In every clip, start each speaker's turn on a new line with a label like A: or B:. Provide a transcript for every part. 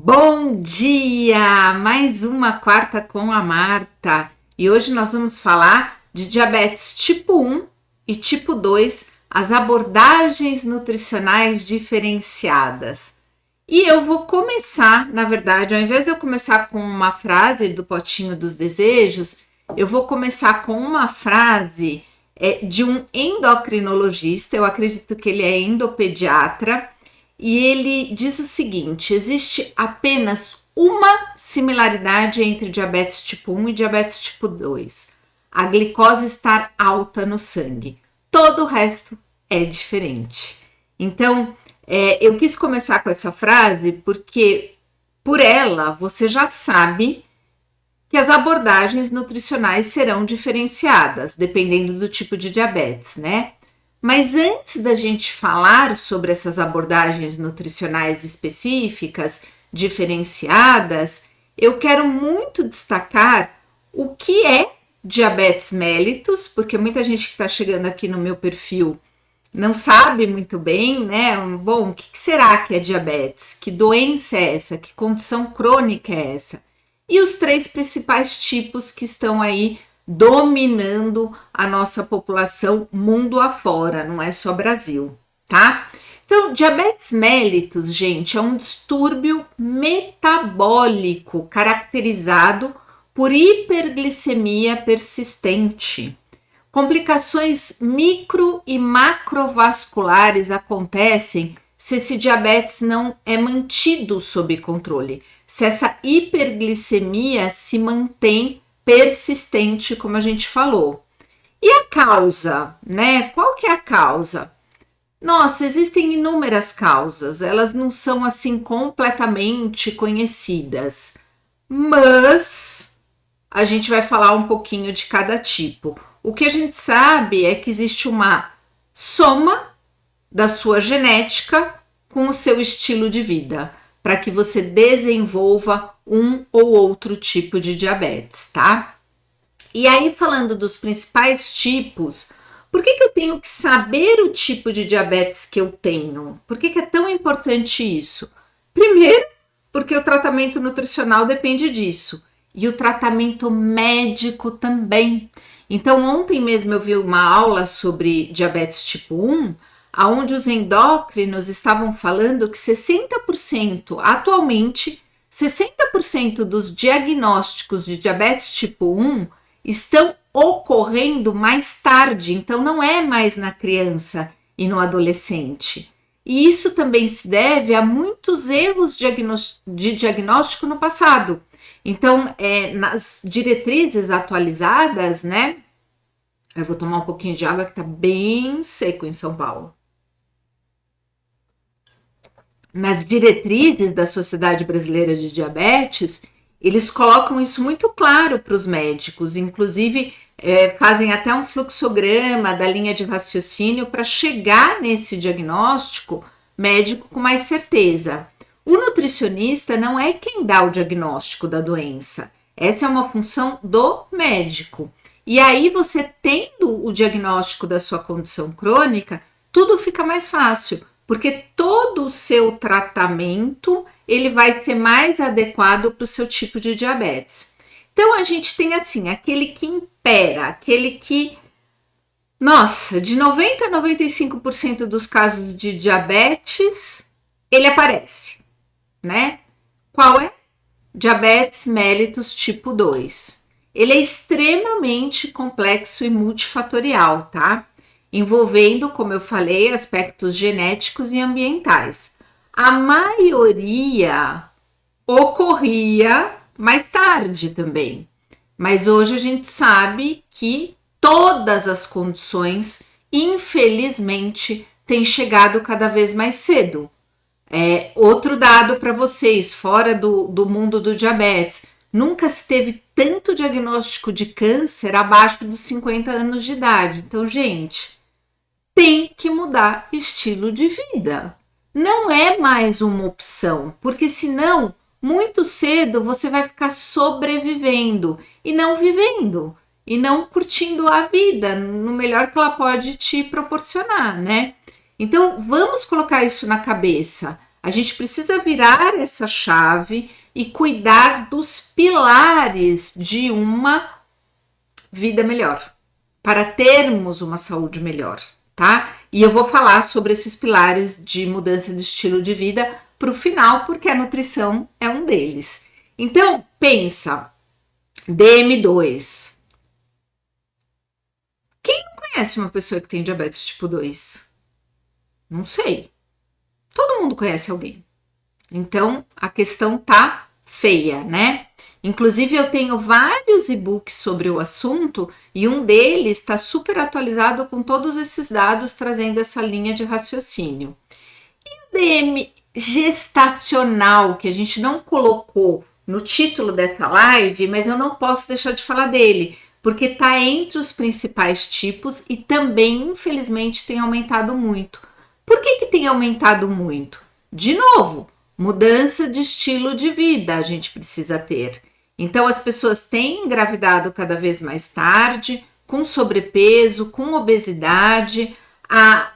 A: Bom dia! Mais uma quarta com a Marta. E hoje nós vamos falar de diabetes tipo 1 e tipo 2, as abordagens nutricionais diferenciadas. E eu vou começar, na verdade, ao invés de eu começar com uma frase do potinho dos desejos, eu vou começar com uma frase de um endocrinologista, eu acredito que ele é endopediatra, e ele diz o seguinte: existe apenas uma similaridade entre diabetes tipo 1 e diabetes tipo 2, a glicose estar alta no sangue. Todo o resto é diferente. Então, eu quis começar com essa frase porque, por ela, você já sabe que as abordagens nutricionais serão diferenciadas, dependendo do tipo de diabetes, né? Mas antes da gente falar sobre essas abordagens nutricionais específicas, diferenciadas, eu quero muito destacar o que é diabetes mellitus, porque muita gente que está chegando aqui no meu perfil não sabe muito bem, né? Bom, o que será que é diabetes? Que doença é essa? Que condição crônica é essa? E os três principais tipos que estão aí dominando a nossa população mundo afora, não é só Brasil, tá? Então, diabetes mellitus, gente, é um distúrbio metabólico caracterizado por hiperglicemia persistente. Complicações micro e macrovasculares acontecem se esse diabetes não é mantido sob controle, se essa hiperglicemia se mantém persistente, como a gente falou. E a causa, né? Qual que é a causa? Nossa, existem inúmeras causas, elas não são assim completamente conhecidas, mas a gente vai falar um pouquinho de cada tipo. O que a gente sabe é que existe uma soma da sua genética com o seu estilo de vida, para que você desenvolva um ou outro tipo de diabetes, tá? E aí, falando dos principais tipos, por que eu tenho que saber o tipo de diabetes que eu tenho? Por que é tão importante isso? Primeiro, porque o tratamento nutricional depende disso, e o tratamento médico também. Então, ontem mesmo eu vi uma aula sobre diabetes tipo 1, onde os endócrinos estavam falando que 60%, atualmente, 60% dos diagnósticos de diabetes tipo 1 estão ocorrendo mais tarde, então não é mais na criança e no adolescente. E isso também se deve a muitos erros de diagnóstico no passado. Então, nas diretrizes atualizadas, né? Eu vou tomar um pouquinho de água que tá bem seco em São Paulo. Nas diretrizes da Sociedade Brasileira de Diabetes, eles colocam isso muito claro para os médicos, inclusive fazem até um fluxograma da linha de raciocínio para chegar nesse diagnóstico médico com mais certeza. O nutricionista não é quem dá o diagnóstico da doença, essa é uma função do médico. E aí você tendo o diagnóstico da sua condição crônica, tudo fica mais fácil, porque todo o seu tratamento ele vai ser mais adequado para o seu tipo de diabetes. Então a gente tem assim, aquele que impera, aquele que, nossa, de 90 a 95% dos casos de diabetes, ele aparece, né? Qual é? Diabetes mellitus tipo 2. Ele é extremamente complexo e multifatorial, tá? Envolvendo, como eu falei, aspectos genéticos e ambientais. A maioria ocorria mais tarde também, mas hoje a gente sabe que todas as condições, infelizmente, têm chegado cada vez mais cedo. Outro dado para vocês, fora do mundo do diabetes, nunca se teve tanto diagnóstico de câncer abaixo dos 50 anos de idade. Então, gente, tem que mudar estilo de vida. Não é mais uma opção, porque senão, muito cedo, você vai ficar sobrevivendo e não vivendo, e não curtindo a vida no melhor que ela pode te proporcionar, né? Então, vamos colocar isso na cabeça. A gente precisa virar essa chave e cuidar dos pilares de uma vida melhor, para termos uma saúde melhor, tá? E eu vou falar sobre esses pilares de mudança de estilo de vida para o final, porque a nutrição é um deles. Então, pensa, DM2. Quem não conhece uma pessoa que tem diabetes tipo 2? Não sei. Todo mundo conhece alguém. Então, a questão tá feia, né? Inclusive, eu tenho vários e-books sobre o assunto e um deles está super atualizado com todos esses dados, trazendo essa linha de raciocínio. E o DM gestacional, que a gente não colocou no título dessa live, mas eu não posso deixar de falar dele, porque está entre os principais tipos e também, infelizmente, tem aumentado muito. Por que tem aumentado muito? De novo, mudança de estilo de vida a gente precisa ter. Então, as pessoas têm engravidado cada vez mais tarde, com sobrepeso, com obesidade,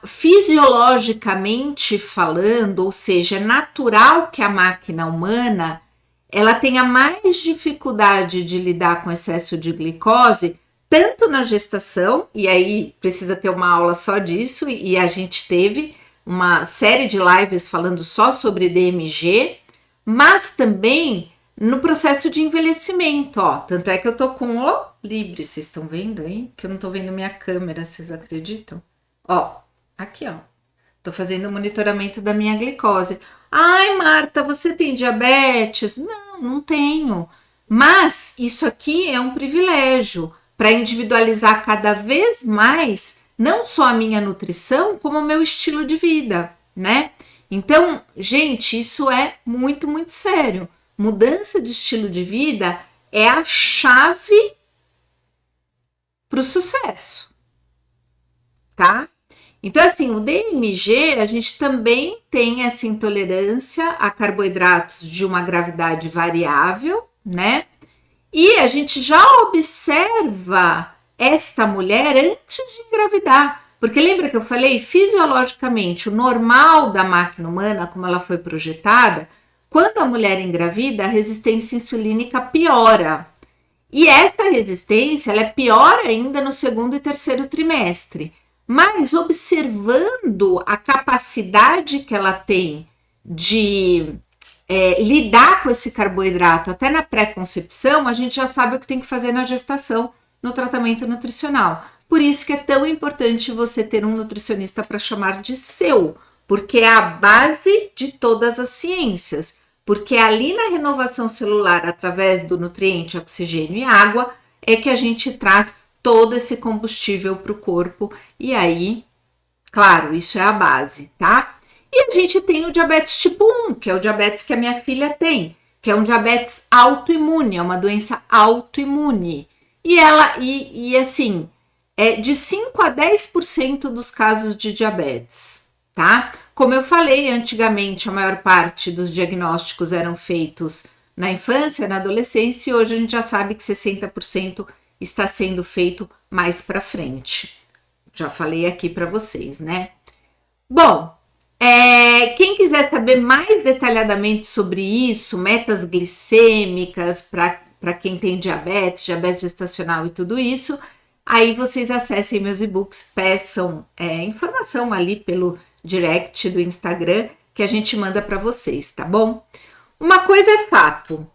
A: fisiologicamente falando, ou seja, é natural que a máquina humana ela tenha mais dificuldade de lidar com excesso de glicose, tanto na gestação, e aí precisa ter uma aula só disso, e a gente teve uma série de lives falando só sobre DMG, mas também no processo de envelhecimento, ó. Tanto é que eu tô com o Libre, vocês estão vendo aí? Que eu não tô vendo minha câmera, vocês acreditam? Ó, aqui, ó. Tô fazendo o monitoramento da minha glicose. Ai, Marta, você tem diabetes? Não, não tenho. Mas isso aqui é um privilégio para individualizar cada vez mais não só a minha nutrição, como o meu estilo de vida, né? Então, gente, isso é muito, muito sério. Mudança de estilo de vida é a chave para o sucesso, tá? Então, assim, o DMG, a gente também tem essa intolerância a carboidratos de uma gravidade variável, né? E a gente já observa esta mulher antes de engravidar, porque lembra que eu falei, fisiologicamente, o normal da máquina humana, como ela foi projetada, quando a mulher engravida, a resistência insulínica piora. E essa resistência, ela é pior ainda no segundo e terceiro trimestre. Mas observando a capacidade que ela tem de lidar com esse carboidrato até na pré-concepção, a gente já sabe o que tem que fazer na gestação, no tratamento nutricional. Por isso que é tão importante você ter um nutricionista para chamar de seu, porque é a base de todas as ciências. Porque ali na renovação celular, através do nutriente, oxigênio e água, é que a gente traz todo esse combustível para o corpo. E aí, claro, isso é a base, tá? E a gente tem o diabetes tipo 1, que é o diabetes que a minha filha tem, que é um diabetes autoimune, é uma doença autoimune. E assim, é de 5 a 10% dos casos de diabetes, tá? Como eu falei, antigamente a maior parte dos diagnósticos eram feitos na infância, na adolescência, e hoje a gente já sabe que 60% está sendo feito mais para frente. Já falei aqui para vocês, né? Bom, quem quiser saber mais detalhadamente sobre isso, metas glicêmicas para quem tem diabetes gestacional e tudo isso, aí vocês acessem meus e-books, peçam informação ali pelo direct do Instagram que a gente manda para vocês, tá bom? Uma coisa é fato,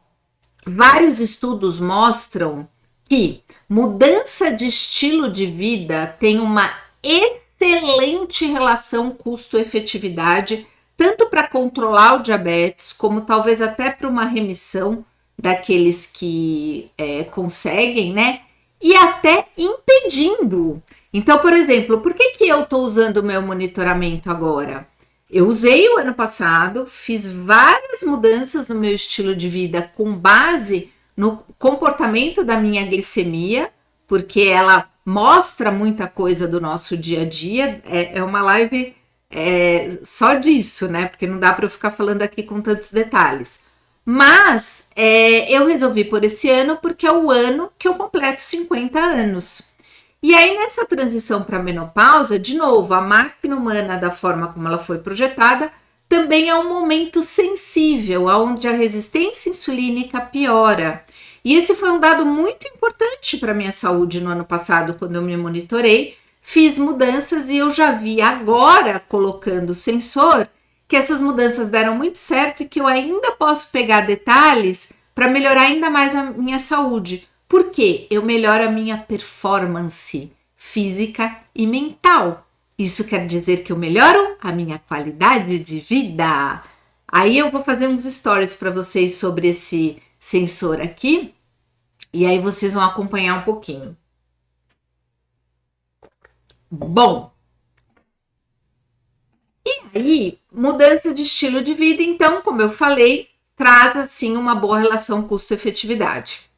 A: vários estudos mostram que mudança de estilo de vida tem uma excelente relação custo-efetividade, tanto para controlar o diabetes, como talvez até para uma remissão daqueles que conseguem, né? E até impedindo. Então, por exemplo, por que eu estou usando o meu monitoramento agora? Eu usei o ano passado, fiz várias mudanças no meu estilo de vida com base no comportamento da minha glicemia, porque ela mostra muita coisa do nosso dia a dia. É uma live só disso, né? Porque não dá para eu ficar falando aqui com tantos detalhes. Mas eu resolvi por esse ano porque é o ano que eu completo 50 anos. E aí, nessa transição para a menopausa, de novo, a máquina humana, da forma como ela foi projetada, também é um momento sensível, onde a resistência insulínica piora. E esse foi um dado muito importante para a minha saúde no ano passado, quando eu me monitorei, fiz mudanças e eu já vi agora, colocando o sensor, que essas mudanças deram muito certo e que eu ainda posso pegar detalhes para melhorar ainda mais a minha saúde. Por quê? Eu melhoro a minha performance física e mental. Isso quer dizer que eu melhoro a minha qualidade de vida. Aí eu vou fazer uns stories para vocês sobre esse sensor aqui e aí vocês vão acompanhar um pouquinho. Bom, e aí, mudança de estilo de vida, então, como eu falei, traz assim uma boa relação custo-efetividade.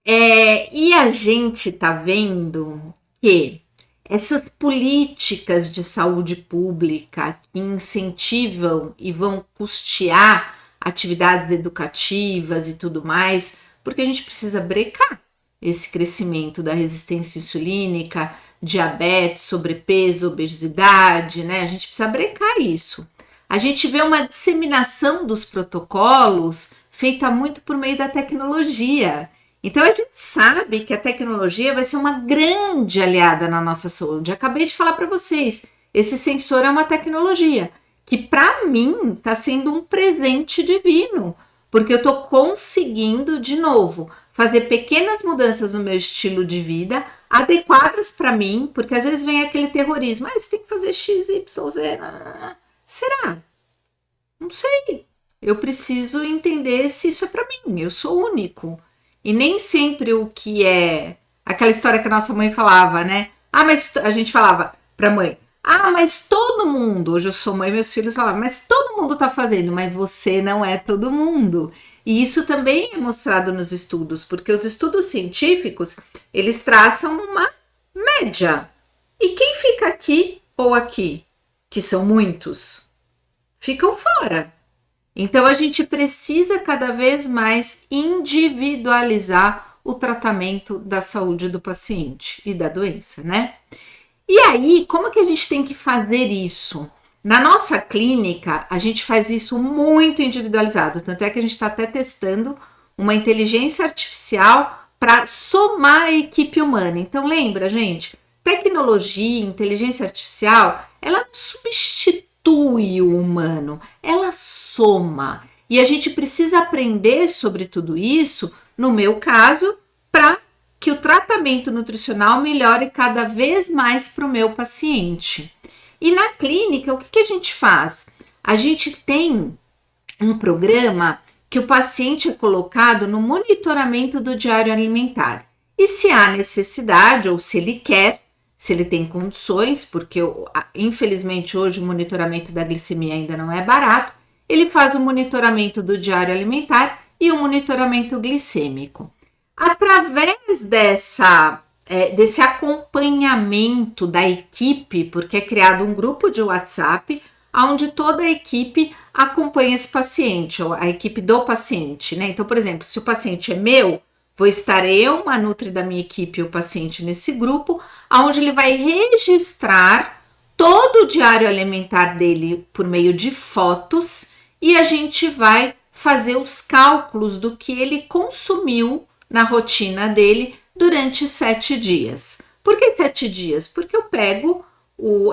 A: E a gente tá vendo que essas políticas de saúde pública que incentivam e vão custear atividades educativas e tudo mais, porque a gente precisa brecar esse crescimento da resistência insulínica, diabetes, sobrepeso, obesidade, né? A gente precisa brecar isso. A gente vê uma disseminação dos protocolos feita muito por meio da tecnologia. Então a gente sabe que a tecnologia vai ser uma grande aliada na nossa saúde. Acabei de falar para vocês, esse sensor é uma tecnologia que para mim está sendo um presente divino, porque eu estou conseguindo, de novo, fazer pequenas mudanças no meu estilo de vida, adequadas para mim, porque às vezes vem aquele terrorismo, você tem que fazer X, Y, Z. Será? Não sei. Eu preciso entender se isso é para mim, eu sou único. E nem sempre o que é aquela história que a nossa mãe falava, né? Mas a gente falava pra mãe, mas todo mundo, hoje eu sou mãe, meus filhos falavam, mas todo mundo tá fazendo, mas você não é todo mundo. E isso também é mostrado nos estudos, porque os estudos científicos, eles traçam uma média. E quem fica aqui ou aqui, que são muitos, ficam fora. Então, a gente precisa cada vez mais individualizar o tratamento da saúde do paciente e da doença, né? E aí, como que a gente tem que fazer isso? Na nossa clínica, a gente faz isso muito individualizado, tanto é que a gente está até testando uma inteligência artificial para somar a equipe humana. Então, lembra, gente, tecnologia, inteligência artificial, ela não substitui o humano, ela soma. E a gente precisa aprender sobre tudo isso, no meu caso, para que o tratamento nutricional melhore cada vez mais para o meu paciente. E na clínica, o que a gente faz? A gente tem um programa que o paciente é colocado no monitoramento do diário alimentar. E se há necessidade, ou se ele quer, se ele tem condições, porque infelizmente hoje o monitoramento da glicemia ainda não é barato, ele faz o monitoramento do diário alimentar e o monitoramento glicêmico. Através desse acompanhamento da equipe, porque é criado um grupo de WhatsApp, onde toda a equipe acompanha esse paciente, ou a equipe do paciente, né? Então, por exemplo, se o paciente é meu, vou estar eu, uma nutri da minha equipe e o paciente nesse grupo, onde ele vai registrar todo o diário alimentar dele por meio de fotos e a gente vai fazer os cálculos do que ele consumiu na rotina dele durante 7 dias. Por que 7 dias? Porque eu pego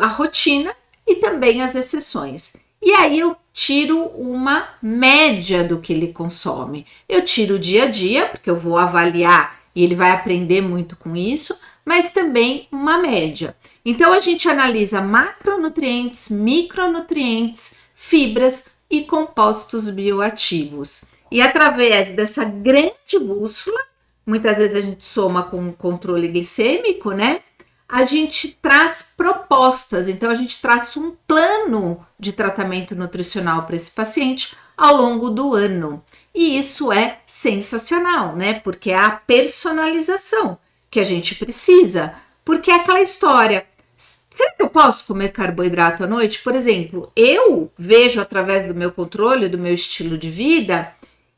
A: a rotina e também as exceções. E aí eu tiro uma média do que ele consome. Eu tiro o dia a dia, porque eu vou avaliar e ele vai aprender muito com isso, mas também uma média. Então a gente analisa macronutrientes, micronutrientes, fibras e compostos bioativos. E através dessa grande bússola, muitas vezes a gente soma com o controle glicêmico, né? A gente traz propostas, então a gente traça um plano de tratamento nutricional para esse paciente ao longo do ano. E isso é sensacional, né? Porque é a personalização que a gente precisa. Porque é aquela história, será que eu posso comer carboidrato à noite? Por exemplo, eu vejo através do meu controle, do meu estilo de vida,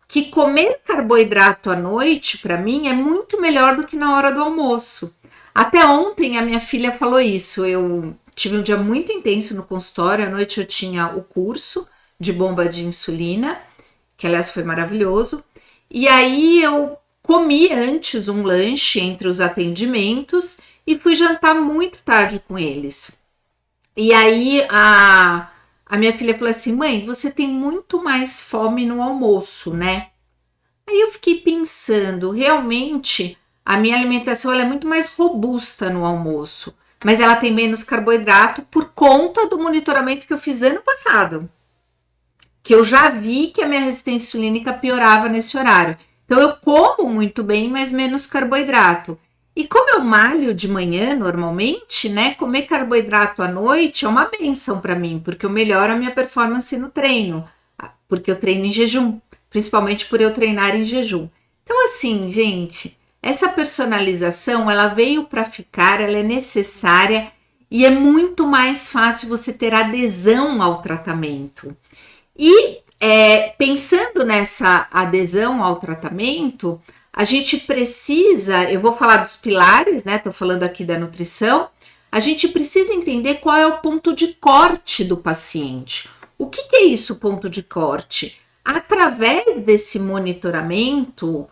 A: que comer carboidrato à noite, para mim, é muito melhor do que na hora do almoço. Até ontem a minha filha falou isso, eu tive um dia muito intenso no consultório, à noite eu tinha o curso de bomba de insulina, que aliás foi maravilhoso, e aí eu comi antes um lanche entre os atendimentos e fui jantar muito tarde com eles. E aí a minha filha falou assim, mãe, você tem muito mais fome no almoço, né? Aí eu fiquei pensando, realmente a minha alimentação ela é muito mais robusta no almoço, mas ela tem menos carboidrato por conta do monitoramento que eu fiz ano passado, que eu já vi que a minha resistência insulínica piorava nesse horário. Então eu como muito bem, mas menos carboidrato. E como eu malho de manhã normalmente, né, comer carboidrato à noite é uma benção para mim, porque eu melhoro a minha performance no treino, porque eu treino em jejum, principalmente por eu treinar em jejum. Então assim, gente, essa personalização, ela veio para ficar, ela é necessária e é muito mais fácil você ter adesão ao tratamento. E pensando nessa adesão ao tratamento, a gente precisa, eu vou falar dos pilares, né? Tô falando aqui da nutrição. A gente precisa entender qual é o ponto de corte do paciente. O que é isso, ponto de corte? Através desse monitoramento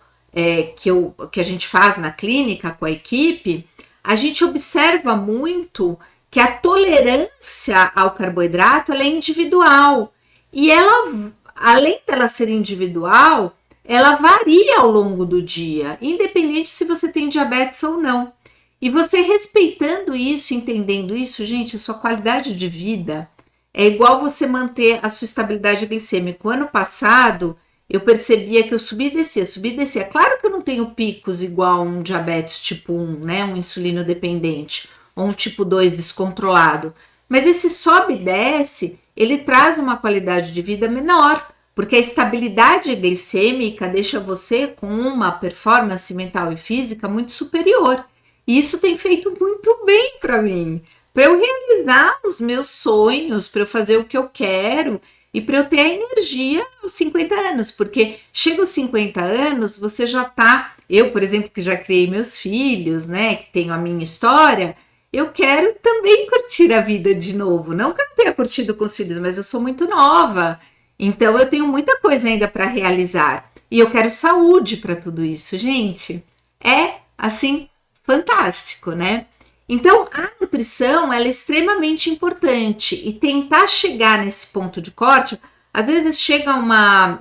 A: que a gente faz na clínica com a equipe, a gente observa muito que a tolerância ao carboidrato ela é individual. E ela, além dela ser individual, ela varia ao longo do dia, independente se você tem diabetes ou não. E você respeitando isso, entendendo isso, gente, a sua qualidade de vida é igual você manter a sua estabilidade glicêmica. O ano passado, eu percebia que eu subia e descia. Claro que eu não tenho picos igual um diabetes tipo 1, né, um insulino dependente, ou um tipo 2 descontrolado. Mas esse sobe e desce, ele traz uma qualidade de vida menor, porque a estabilidade glicêmica deixa você com uma performance mental e física muito superior. E isso tem feito muito bem para mim, para eu realizar os meus sonhos, para eu fazer o que eu quero e para eu ter a energia aos 50 anos, porque chega aos 50 anos, você já tá, eu, por exemplo, que já criei meus filhos, né, que tenho a minha história, eu quero também curtir a vida de novo. Não que eu não tenha curtido com os filhos, mas eu sou muito nova. Então eu tenho muita coisa ainda para realizar. E eu quero saúde para tudo isso, gente. É, assim, fantástico, né? Então a nutrição, ela é extremamente importante. E tentar chegar nesse ponto de corte, às vezes chega uma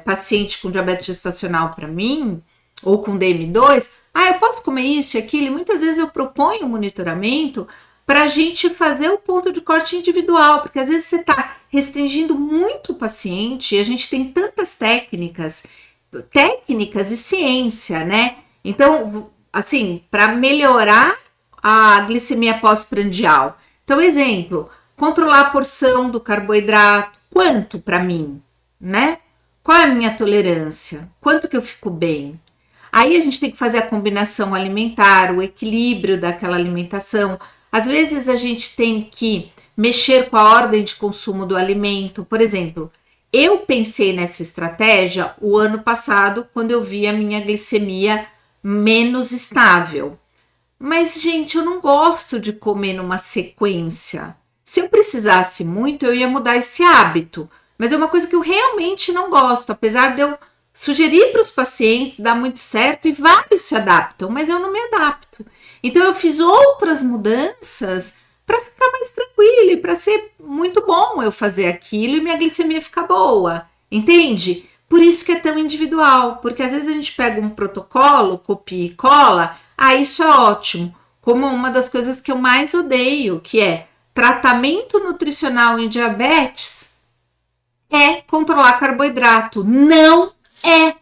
A: paciente com diabetes gestacional para mim, ou com DM2, eu posso comer isso e aquilo, e muitas vezes eu proponho um monitoramento para a gente fazer o ponto de corte individual, porque às vezes você está restringindo muito o paciente e a gente tem tantas técnicas e ciência, né? Então, assim, para melhorar a glicemia pós-prandial. Então, exemplo, controlar a porção do carboidrato, quanto para mim, né? Qual é a minha tolerância? Quanto que eu fico bem? Aí a gente tem que fazer a combinação alimentar, o equilíbrio daquela alimentação. Às vezes a gente tem que mexer com a ordem de consumo do alimento. Por exemplo, eu pensei nessa estratégia o ano passado, quando eu vi a minha glicemia menos estável. Mas, gente, eu não gosto de comer numa sequência. Se eu precisasse muito, eu ia mudar esse hábito. Mas é uma coisa que eu realmente não gosto, apesar de eu sugerir para os pacientes, dá muito certo e vários se adaptam, mas eu não me adapto. Então eu fiz outras mudanças para ficar mais tranquilo e para ser muito bom eu fazer aquilo e minha glicemia ficar boa, entende? Por isso que é tão individual, porque às vezes a gente pega um protocolo, copia e cola, isso é ótimo, como uma das coisas que eu mais odeio, que é tratamento nutricional em diabetes, é controlar carboidrato, não é.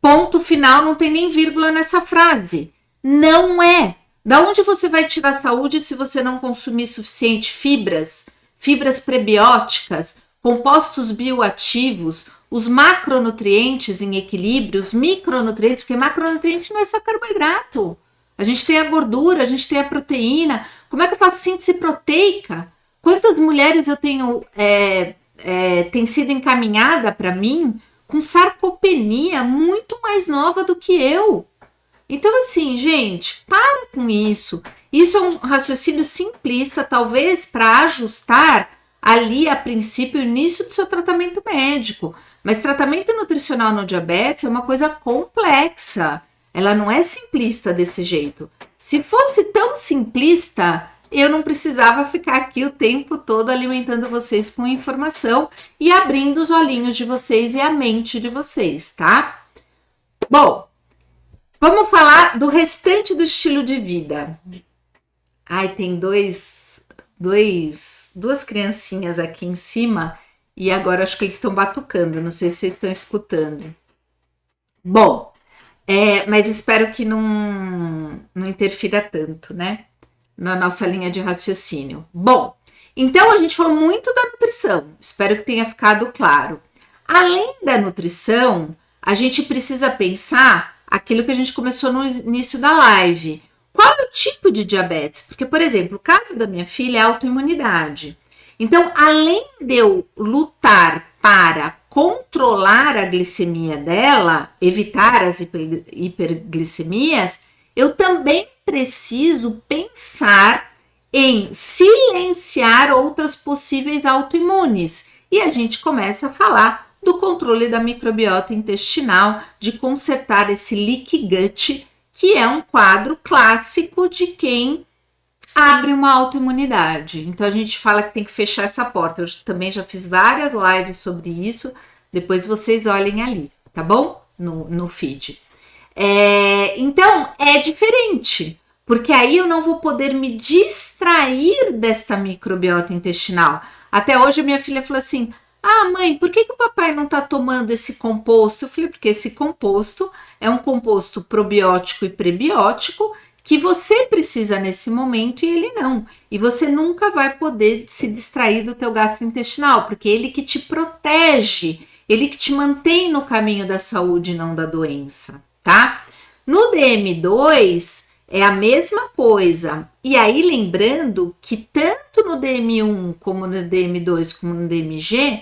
A: Ponto final, não tem nem vírgula nessa frase. Não é. Da onde você vai tirar saúde se você não consumir suficiente fibras prebióticas, compostos bioativos, os macronutrientes em equilíbrio, os micronutrientes, porque macronutriente não é só carboidrato. A gente tem a gordura, a gente tem a proteína. Como é que eu faço síntese proteica? Quantas mulheres eu tenho tem sido encaminhada para mim com sarcopenia muito mais nova do que eu? Então, assim, gente, para com isso. Isso é um raciocínio simplista, talvez para ajustar ali a princípio o início do seu tratamento médico. Mas tratamento nutricional no diabetes é uma coisa complexa. Ela não é simplista desse jeito. Se fosse tão simplista, eu não precisava ficar aqui o tempo todo alimentando vocês com informação e abrindo os olhinhos de vocês e a mente de vocês, tá? Bom, vamos falar do restante do estilo de vida. Ai, tem duas criancinhas aqui em cima e agora acho que eles estão batucando, não sei se vocês estão escutando. Bom, mas espero que não interfira tanto, né? Na nossa linha de raciocínio. Bom, então a gente falou muito da nutrição, espero que tenha ficado claro. Além da nutrição, a gente precisa pensar aquilo que a gente começou no início da live. Qual é o tipo de diabetes? Porque, por exemplo, o caso da minha filha é autoimunidade. Então, além de eu lutar para controlar a glicemia dela, evitar as hiperglicemias, eu também preciso pensar em silenciar outras possíveis autoimunes. E a gente começa a falar do controle da microbiota intestinal, de consertar esse leaky gut, que é um quadro clássico de quem abre uma autoimunidade. Então a gente fala que tem que fechar essa porta. Eu também já fiz várias lives sobre isso, depois vocês olhem ali, tá bom? No feed. Então é diferente, porque aí eu não vou poder me distrair desta microbiota intestinal. Até hoje a minha filha falou assim: ah, mãe, por que o papai não tá tomando esse composto? Eu falei, porque esse composto é um composto probiótico e prebiótico que você precisa nesse momento e ele não. E você nunca vai poder se distrair do teu gastrointestinal, porque é ele que te protege, ele que te mantém no caminho da saúde e não da doença, tá? No DM2 é a mesma coisa. E aí lembrando que tanto no DM1 como no DM2 como no DMG,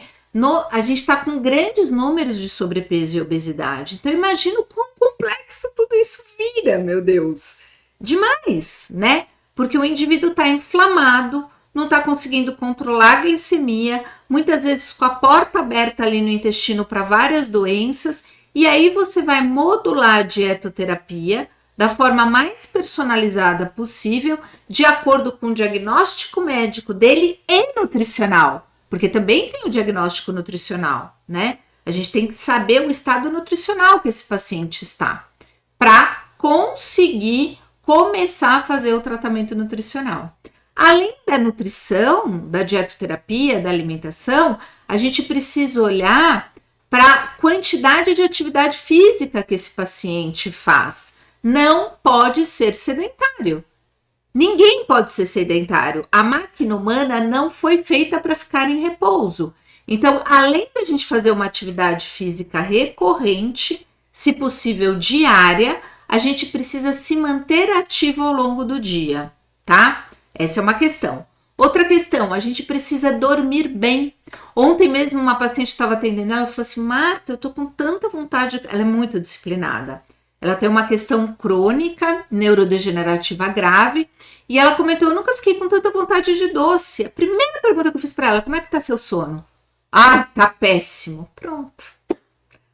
A: a gente está com grandes números de sobrepeso e obesidade. Então imagina o quão complexo tudo isso vira, meu Deus. Demais, né? Porque o indivíduo está inflamado, não está conseguindo controlar a glicemia, muitas vezes com a porta aberta ali no intestino para várias doenças, e aí você vai modular a dietoterapia da forma mais personalizada possível, de acordo com o diagnóstico médico dele e nutricional, porque também tem o diagnóstico nutricional, né? A gente tem que saber o estado nutricional que esse paciente está, para conseguir começar a fazer o tratamento nutricional. Além da nutrição, da dietoterapia, da alimentação, a gente precisa olhar para a quantidade de atividade física que esse paciente faz. Não pode ser sedentário. Ninguém pode ser sedentário. A máquina humana não foi feita para ficar em repouso. Então, além da gente fazer uma atividade física recorrente, se possível diária, a gente precisa se manter ativo ao longo do dia, tá? Essa é uma questão. Outra questão, a gente precisa dormir bem. Ontem mesmo uma paciente estava atendendo ela e falou assim: Marta, eu tô com tanta vontade. Ela é muito disciplinada. Ela tem uma questão crônica, neurodegenerativa grave, e ela comentou: eu nunca fiquei com tanta vontade de doce. A primeira pergunta que eu fiz para ela: como é que tá seu sono? Ah, tá péssimo. Pronto.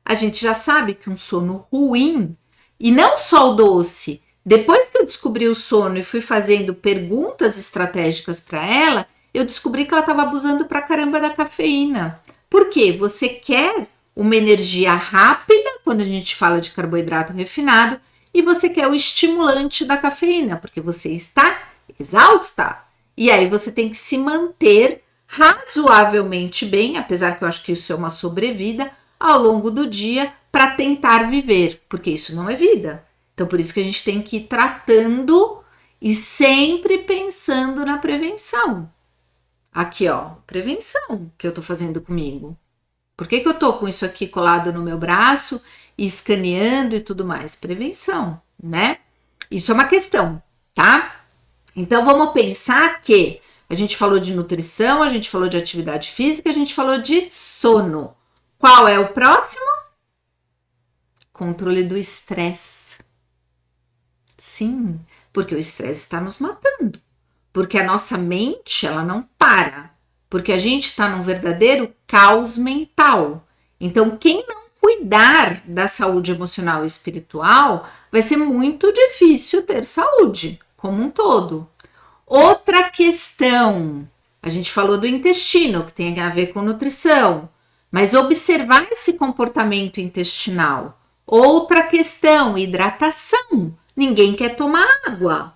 A: A gente já sabe que um sono ruim, e não só o doce, depois que eu descobri o sono e fui fazendo perguntas estratégicas para ela, eu descobri que ela estava abusando pra caramba da cafeína. Por quê? Você quer uma energia rápida, quando a gente fala de carboidrato refinado, e você quer o estimulante da cafeína, porque você está exausta. E aí você tem que se manter razoavelmente bem, apesar que eu acho que isso é uma sobrevida, ao longo do dia, para tentar viver, porque isso não é vida. Então, por isso que a gente tem que ir tratando e sempre pensando na prevenção. Aqui, ó, prevenção que eu tô fazendo comigo. Por que eu tô com isso aqui colado no meu braço e escaneando e tudo mais? Prevenção, né? Isso é uma questão, tá? Então, vamos pensar que a gente falou de nutrição, a gente falou de atividade física, a gente falou de sono. Qual é o próximo? Controle do estresse. Sim, Porque o estresse está nos matando. Porque a nossa mente, ela não para. Porque a gente está num verdadeiro caos mental. Então, quem não cuidar da saúde emocional e espiritual, vai ser muito difícil ter saúde, como um todo. Outra questão, a gente falou do intestino, que tem a ver com nutrição, mas observar esse comportamento intestinal. Outra questão, hidratação. Ninguém quer tomar água.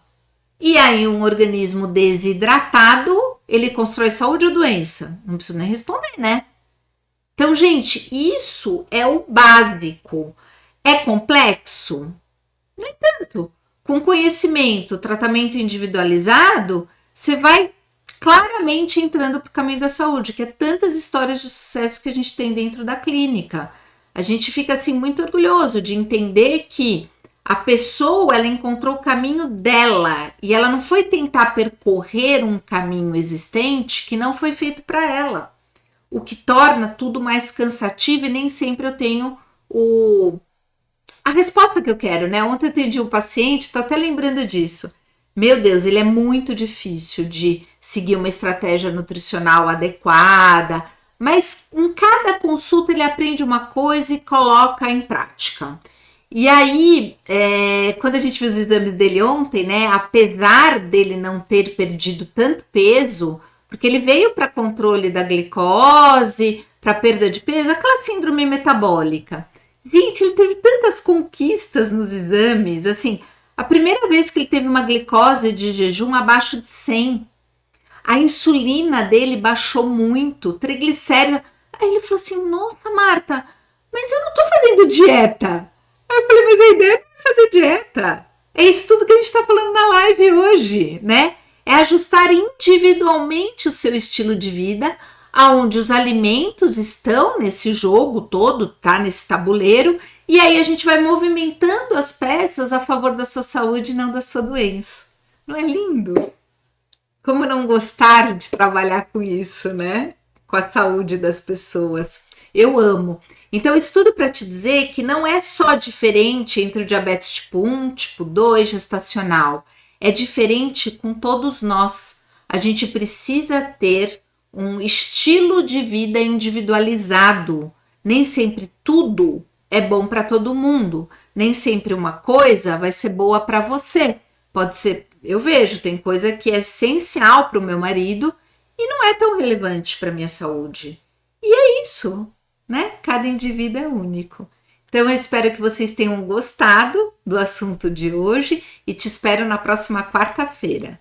A: E aí, um organismo desidratado, ele constrói saúde ou doença? Não preciso nem responder, né? Então, gente, isso é o básico. É complexo? Nem tanto. Com conhecimento, tratamento individualizado, você vai claramente entrando para o caminho da saúde, que é tantas histórias de sucesso que a gente tem dentro da clínica. A gente fica assim muito orgulhoso de entender que a pessoa, ela encontrou o caminho dela e ela não foi tentar percorrer um caminho existente que não foi feito para ela. O que torna tudo mais cansativo e nem sempre eu tenho a resposta que eu quero, né? Ontem eu atendi um paciente, tô até lembrando disso. Meu Deus, ele é muito difícil de seguir uma estratégia nutricional adequada, mas em cada consulta ele aprende uma coisa e coloca em prática. E aí, quando a gente viu os exames dele ontem, né? Apesar dele não ter perdido tanto peso, porque ele veio para controle da glicose, para perda de peso, aquela síndrome metabólica. Gente, ele teve tantas conquistas nos exames, assim, a primeira vez que ele teve uma glicose de jejum abaixo de 100, a insulina dele baixou muito, triglicéridos. Aí ele falou assim, nossa, Marta, mas eu não tô fazendo dieta. Aí eu falei, mas a ideia não é fazer dieta. É isso tudo que a gente tá falando na live hoje, né? É ajustar individualmente o seu estilo de vida, aonde os alimentos estão nesse jogo todo, tá? Nesse tabuleiro, e aí a gente vai movimentando as peças a favor da sua saúde e não da sua doença. Não é lindo? Como não gostar de trabalhar com isso, né? Com a saúde das pessoas. Eu amo. Então, isso tudo para te dizer que não é só diferente entre o diabetes tipo 1, tipo 2, gestacional. É diferente com todos nós. A gente precisa ter um estilo de vida individualizado. Nem sempre tudo é bom para todo mundo. Nem sempre uma coisa vai ser boa para você. Pode ser, eu vejo, tem coisa que é essencial para o meu marido e não é tão relevante para minha saúde. E é isso, né? Cada indivíduo é único. Então, eu espero que vocês tenham gostado do assunto de hoje e te espero na próxima quarta-feira.